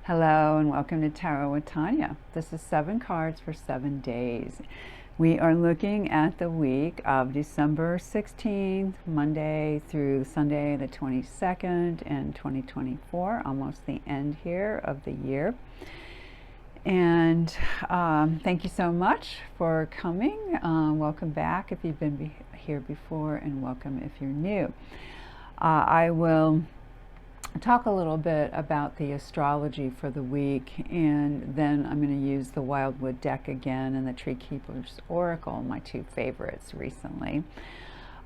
Hello and welcome to Tarot with Tonja. This is 7 cards for 7 days. We are looking at the week of December 16th, Monday through Sunday the 22nd in 2024, almost the end here of the year. And thank you so much for coming. Welcome back if you've been here before, and welcome if you're new. I will talk a little bit about the astrology for the week, and then I'm going to use the Wildwood deck again and the Tree Keeper's Oracle, my two favorites recently.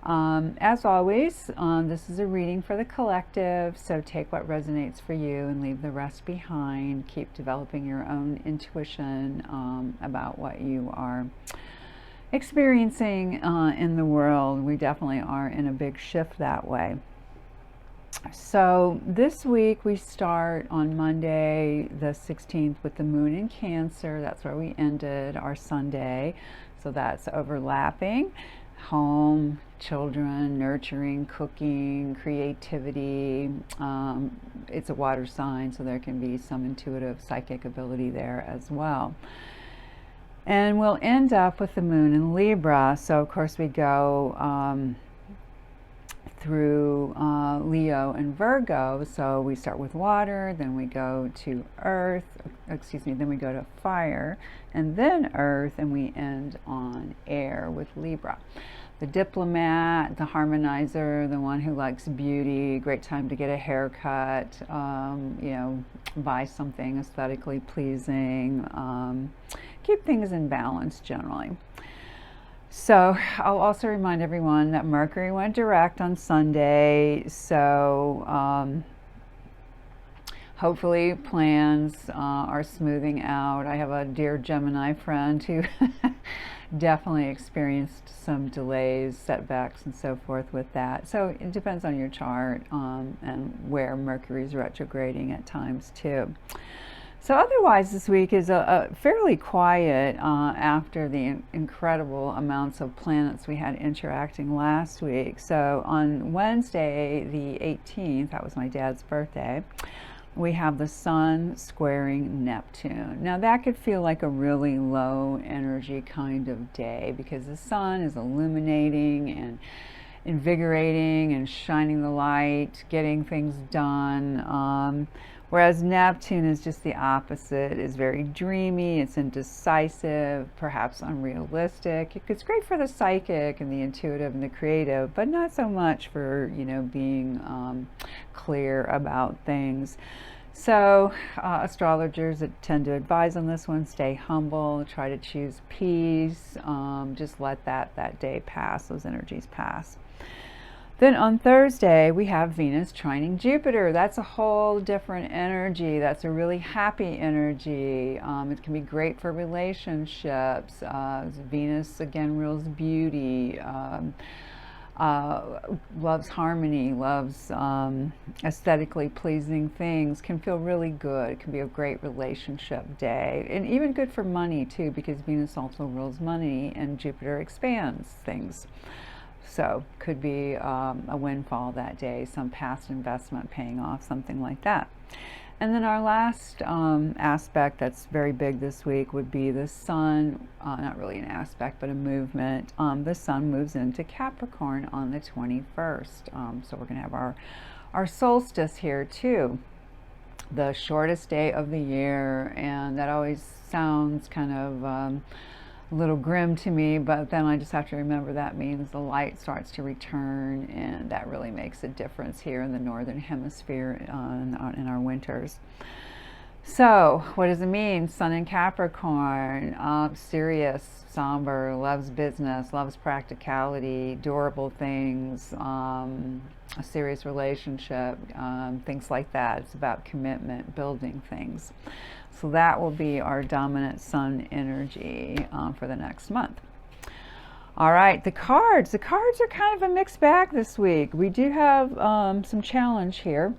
As always, this is a reading for the collective, so take what resonates for you and leave the rest behind. Keep developing your own intuition about what you are experiencing in the world. We definitely are in a big shift that way. So this week we start on Monday the 16th with the moon in Cancer. That's where we ended our Sunday. So that's overlapping. Home, children, nurturing, cooking, creativity. It's a water sign, so there can be some intuitive psychic ability there as well. And we'll end up with the moon in Libra. So of course we go through Leo and Virgo. So we start with water, then we go to earth, then we go to fire, and then earth, and we end on air with Libra. The diplomat, the harmonizer, the one who likes beauty, great time to get a haircut, buy something aesthetically pleasing, keep things in balance generally. So I'll also remind everyone that Mercury went direct on Sunday, so hopefully plans are smoothing out. I have a dear Gemini friend who definitely experienced some delays, setbacks, and so forth with that. So it depends on your chart and where Mercury is retrograding at times too. So otherwise this week is a fairly quiet after the incredible amounts of planets we had interacting last week. So on Wednesday the 18th, that was my dad's birthday, we have the Sun squaring Neptune. Now that could feel like a really low energy kind of day because the Sun is illuminating and invigorating and shining the light, getting things done. Whereas Neptune is just the opposite, is very dreamy, it's indecisive, perhaps unrealistic. It's great for the psychic and the intuitive and the creative, but not so much for, being clear about things. So astrologers that tend to advise on this one, stay humble, try to choose peace, just let that day pass, those energies pass. Then on Thursday, we have Venus trining Jupiter. That's a whole different energy. That's a really happy energy. It can be great for relationships. Venus, again, rules beauty, loves harmony, loves aesthetically pleasing things, can feel really good. It can be a great relationship day. And even good for money, too, because Venus also rules money and Jupiter expands things. So could be a windfall that day, some past investment paying off, something like that. And then our last aspect that's very big this week would be the Sun, not really an aspect, but a movement. The Sun moves into Capricorn on the 21st. So we're going to have our solstice here too, the shortest day of the year. And that always sounds kind of a little grim to me, but then I just have to remember that means the light starts to return, and that really makes a difference here in the northern hemisphere in our winters. So what does it mean? Sun in Capricorn, serious, somber, loves business, loves practicality, durable things, a serious relationship, things like that. It's about commitment, building things. So that will be our dominant Sun energy for the next month. All right, the cards. The cards are kind of a mixed bag this week. We do have some challenge here,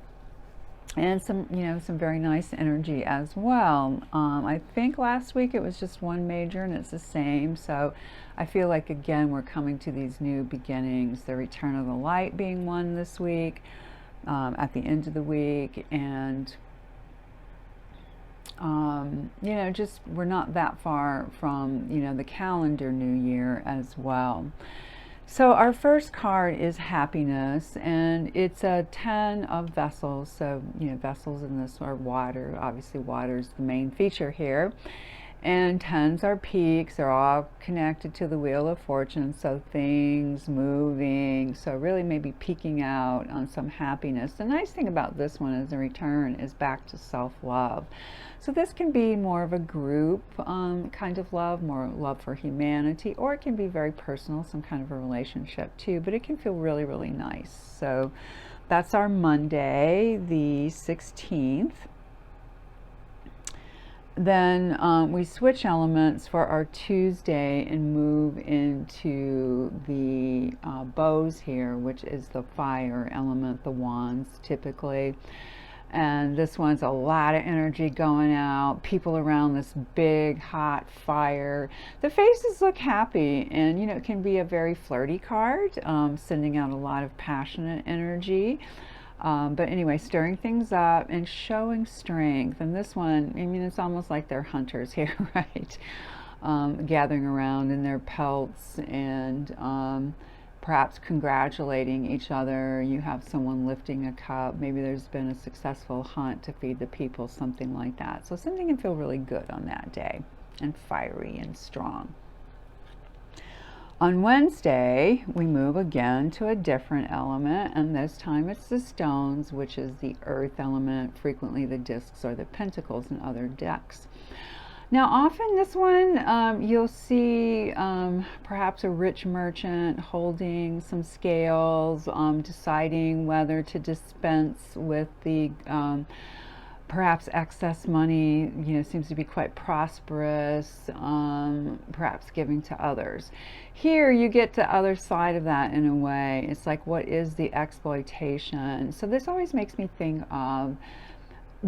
and some, some very nice energy as well. I think last week it was just one major, and it's the same. So I feel like, again, we're coming to these new beginnings. The return of the light being one this week, at the end of the week, and just we're not that far from, the calendar new year as well. So our first card is happiness, and it's a 10 of vessels. So, vessels in this are water. Obviously, water is the main feature here. And 10s are peaks. They're all connected to the Wheel of Fortune. So things moving. So really maybe peaking out on some happiness. The nice thing about this one is the return is back to self-love. So this can be more of a group kind of love, more love for humanity, or it can be very personal, some kind of a relationship too, but it can feel really, really nice. So that's our Monday, the 16th. Then we switch elements for our Tuesday and move into the bows here, which is the fire element, the wands typically. And this one's a lot of energy going out, people around this big hot fire. The faces look happy, and it can be a very flirty card, sending out a lot of passionate energy. But anyway, stirring things up and showing strength. And this one, it's almost like they're hunters here, right? Gathering around in their pelts and perhaps congratulating each other. You have someone lifting a cup. Maybe there's been a successful hunt to feed the people, something like that. So something can feel really good on that day, and fiery and strong. On Wednesday, we move again to a different element, and this time it's the stones, which is the earth element, frequently the discs or the pentacles in other decks. Now, often this one, you'll see perhaps a rich merchant holding some scales, deciding whether to dispense with the perhaps excess money, seems to be quite prosperous, perhaps giving to others. Here you get the other side of that in a way. It's like, what is the exploitation? So this always makes me think of,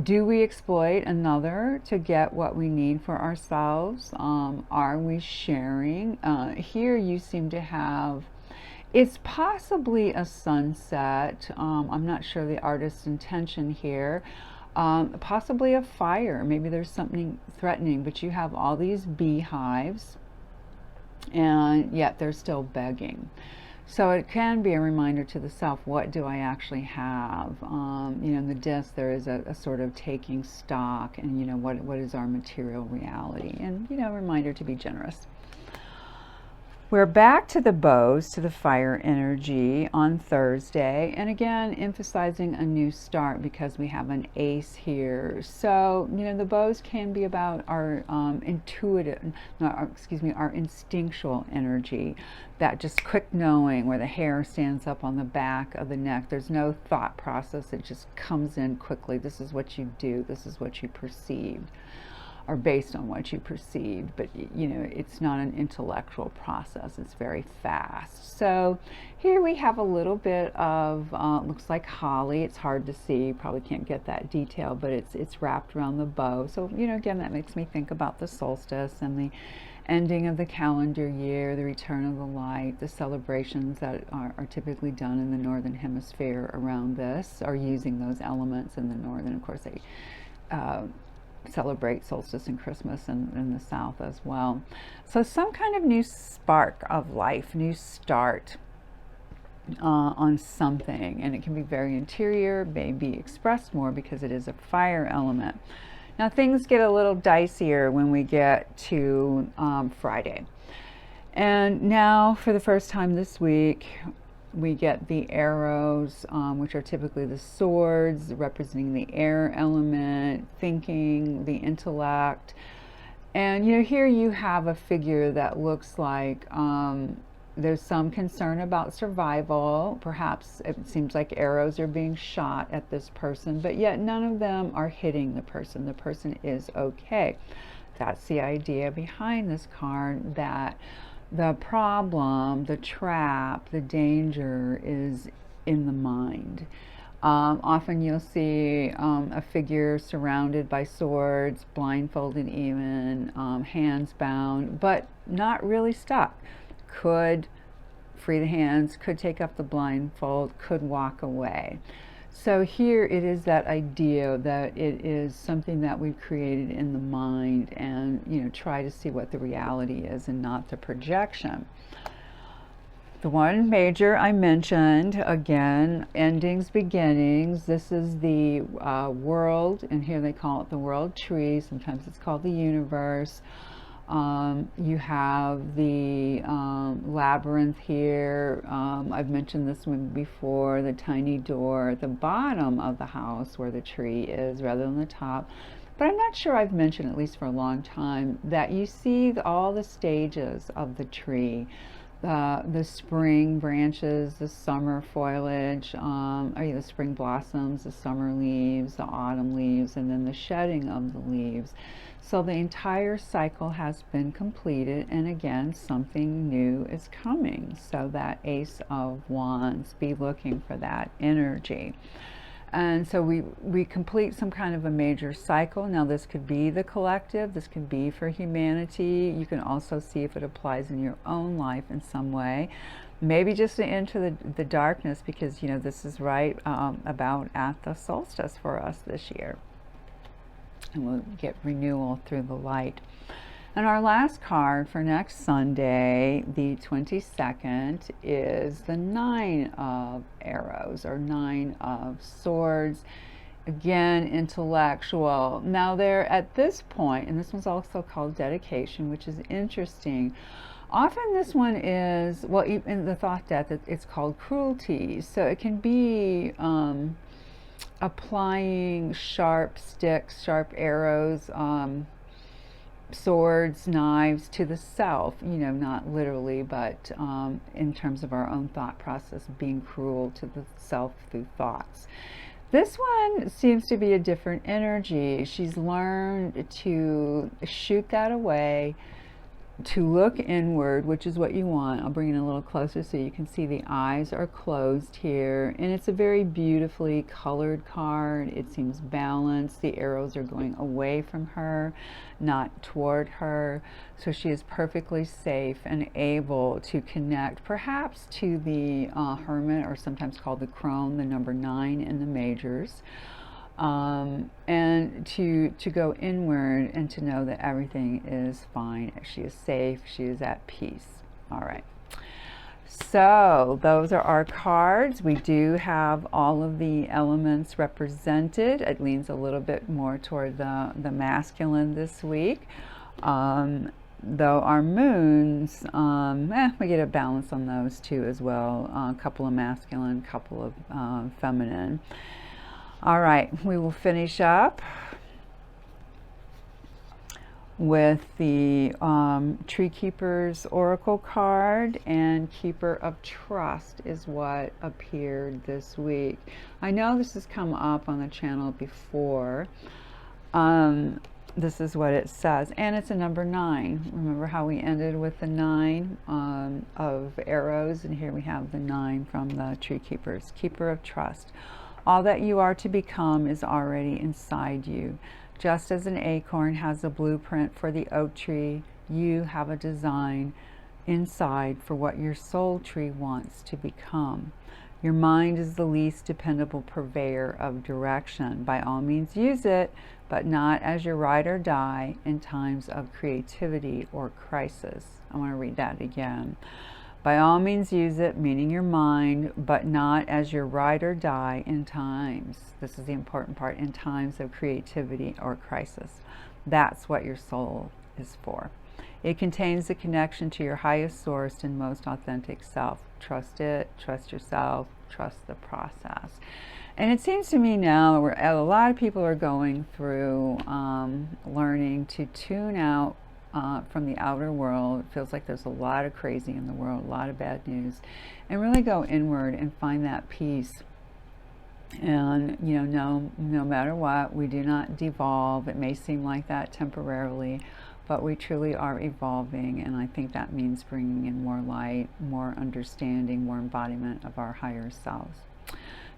do we exploit another to get what we need for ourselves? Are we sharing? Here you seem to have, it's possibly a sunset. I'm not sure the artist's intention here. Possibly a fire. Maybe there's something threatening, but you have all these beehives, and yet they're still begging. So it can be a reminder to the self, what do I actually have? In the disc there is a sort of taking stock, and what is our material reality, and a reminder to be generous. We're back to the bows, to the fire energy on Thursday, and again emphasizing a new start because we have an ace here. So the bows can be about our our instinctual energy, that just quick knowing, where the hair stands up on the back of the neck. There's no thought process, it just comes in quickly. This is what you do, this is what you perceive, or based on what you perceived, but it's not an intellectual process, it's very fast. So here we have a little bit of looks like holly. It's hard to see, you probably can't get that detail, but it's wrapped around the bow. So again, that makes me think about the solstice and the ending of the calendar year, the return of the light, the celebrations that are typically done in the northern hemisphere around this, are using those elements in the northern. Of course, they celebrate solstice and Christmas in the south as well. So some kind of new spark of life, new start on something, and it can be very interior, maybe expressed more because it is a fire element. Now things get a little dicier when we get to Friday, and now for the first time this week we get the arrows, which are typically the swords representing the air element, thinking, the intellect. And here you have a figure that looks like there's some concern about survival. Perhaps it seems like arrows are being shot at this person, but yet none of them are hitting the person. The person is okay. That's the idea behind this card, that The problem, the trap, the danger is in the mind. Often you'll see a figure surrounded by swords, blindfolded even, hands bound, but not really stuck. Could free the hands, could take up the blindfold, could walk away. So here it is that idea that it is something that we've created in the mind, and try to see what the reality is and not the projection. The one major I mentioned, again, endings, beginnings. This is the world, and here they call it the world tree. Sometimes it's called the universe. You have the labyrinth here. I've mentioned this one before, the tiny door at the bottom of the house where the tree is rather than the top. But I'm not sure I've mentioned, at least for a long time, that you see all the stages of the tree. The spring branches, the summer foliage, the spring blossoms, the summer leaves, the autumn leaves, and then the shedding of the leaves. So the entire cycle has been completed, and again, something new is coming. So that Ace of Wands, be looking for that energy. And so we complete some kind of a major cycle. Now this could be the collective, this could be for humanity. You can also see if it applies in your own life in some way. Maybe just into the darkness, because this is right about at the solstice for us this year. And we'll get renewal through the light. And our last card for next Sunday, the 22nd, is the 9 of arrows, or 9 of swords. Again, intellectual. Now they're at this point, and this one's also called dedication, which is interesting. Often this one is, well, in the thought death, it's called cruelty. So it can be applying sharp sticks, sharp arrows, swords, knives to the self, not literally, but in terms of our own thought process, being cruel to the self through thoughts. This one seems to be a different energy. She's learned to shoot that away, to look inward, which is what you want. I'll bring it a little closer so you can see the eyes are closed here. And it's a very beautifully colored card. It seems balanced. The arrows are going away from her, not toward her. So she is perfectly safe and able to connect perhaps to the Hermit, or sometimes called the Crone, the number 9 in the majors. And to go inward and to know that everything is fine. She is safe. She is at peace. All right. So those are our cards. We do have all of the elements represented. It leans a little bit more toward the masculine this week. Though our moons, we get a balance on those too as well. A couple of masculine, couple of feminine. All right, we will finish up with the Tree Keeper's Oracle card, and Keeper of Trust is what appeared this week. I know this has come up on the channel before. This is what it says, and it's a number 9. Remember how we ended with the 9 of arrows, and here we have the 9 from the Tree Keepers. Keeper of Trust. All that you are to become is already inside you. Just as an acorn has a blueprint for the oak tree, you have a design inside for what your soul tree wants to become. Your mind is the least dependable purveyor of direction. By all means use it, but not as your ride or die in times of creativity or crisis. I want to read that again. By all means use it, meaning your mind, but not as your ride or die in times, this is the important part, in times of creativity or crisis. That's what your soul is for. It contains the connection to your highest source and most authentic self. Trust it, trust yourself, trust the process. And it seems to me now where a lot of people are going through learning to tune out from the outer world. It feels like there's a lot of crazy in the world, a lot of bad news, and really go inward and find that peace. And no matter what, we do not devolve. It may seem like that temporarily, but we truly are evolving, and I think that means bringing in more light, more understanding, more embodiment of our higher selves.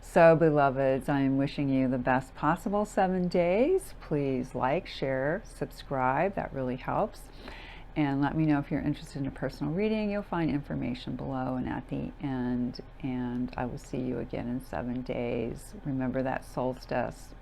So, beloveds, I am wishing you the best possible 7 days. Please like, share, subscribe. That really helps. And let me know if you're interested in a personal reading. You'll find information below and at the end. And I will see you again in 7 days. Remember that solstice.